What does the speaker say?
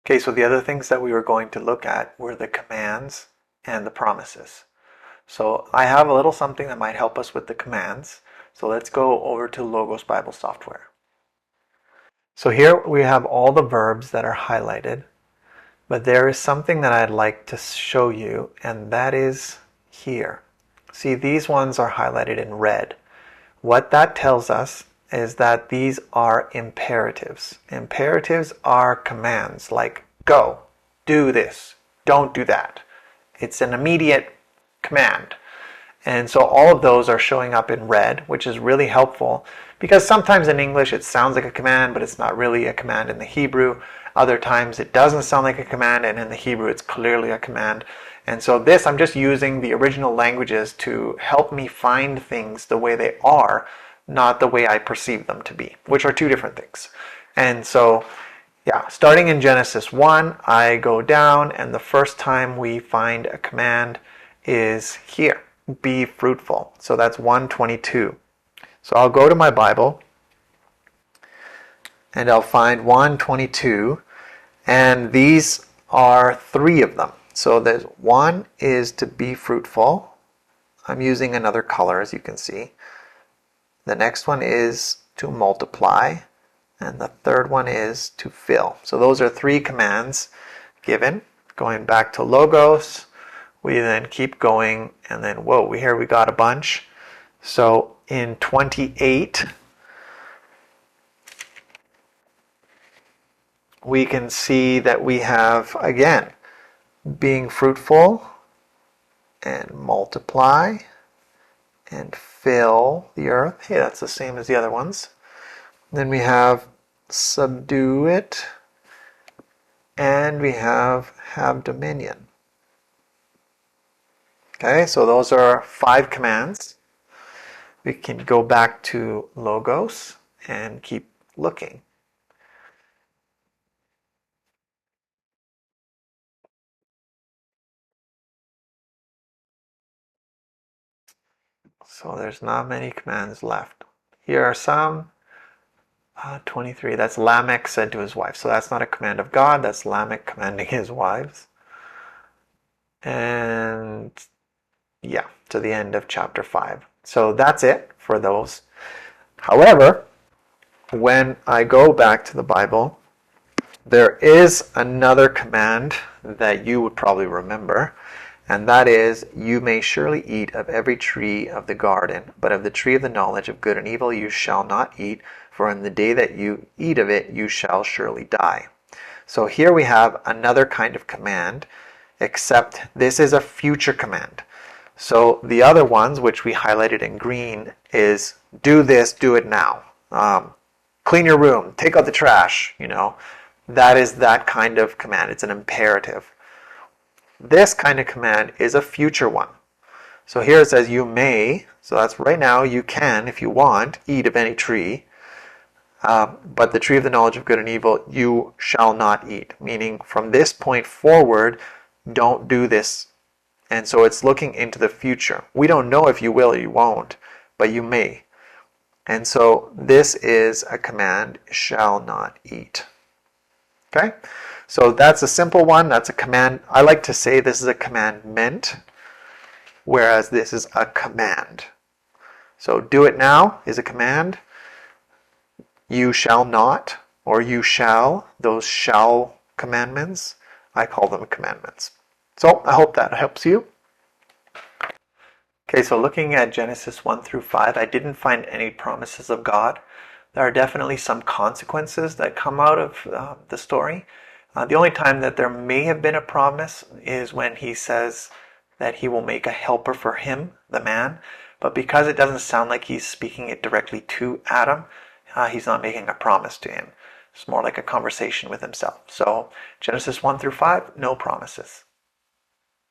Okay, so the other things that we were going to look at were the commands and the promises. So I have a little something that might help us with the commands. So let's go over to Logos Bible Software. So here we have all the verbs that are highlighted, but there is something that I'd like to show you, and that is here. See, these ones are highlighted in red. What that tells us is that these are imperatives. Imperatives are commands like go, do this, don't do that. It's an immediate command. And so all of those are showing up in red, which is really helpful because sometimes in English it sounds like a command, but it's not really a command in the Hebrew. Other times it doesn't sound like a command, and in the Hebrew it's clearly a command. And so this, I'm just using the original languages to help me find things the way they are, not the way I perceive them to be, which are two different things. And so, yeah, starting in Genesis 1, I go down, and the first time we find a command is here, be fruitful. So that's 1:22. So I'll go to my Bible, and I'll find 1:22, and these are three of them. So there's one is to be fruitful. I'm using another color, as you can see. The next one is to multiply, and the third one is to fill. So those are three commands given. Going back to Logos, we then keep going, and then whoa, here we got a bunch. So in 28, we can see that we have, again, being fruitful and multiply and fill the earth. Hey, that's the same as the other ones. Then we have subdue it, and we have dominion. Okay, so those are 5 commands. We can go back to Logos and keep looking. So there's not many commands left. Here are some. 23, that's Lamech said to his wife. So that's not a command of God, that's Lamech commanding his wives. And yeah, to the end of chapter 5. So that's it for those. However, when I go back to the Bible, there is another command that you would probably remember, and that is, you may surely eat of every tree of the garden, but of the tree of the knowledge of good and evil you shall not eat, for in the day that you eat of it you shall surely die. So here we have another kind of command, except this is a future command. So the other ones, which we highlighted in green, is do this, do it now. Clean your room, take out the trash, That is that kind of command. It's an imperative. This kind of command is a future one. So here it says you may, so that's right now, you can, if you want, eat of any tree, but the tree of the knowledge of good and evil you shall not eat. Meaning from this point forward, don't do this. And so it's looking into the future. We don't know if you will or you won't, but you may. And so this is a command, shall not eat. Okay? So that's a simple one. That's a command. I like to say this is a commandment, whereas this is a command. So do it now is a command. You shall not, or you shall, those shall commandments, I call them commandments. So I hope that helps you. Okay, so looking at Genesis 1 through 5, I didn't find any promises of God. There are definitely some consequences that come out of the story. The only time that there may have been a promise is when he says that he will make a helper for him, the man. But because it doesn't sound like he's speaking it directly to Adam, he's not making a promise to him. It's more like a conversation with himself. So Genesis 1 through 5, no promises.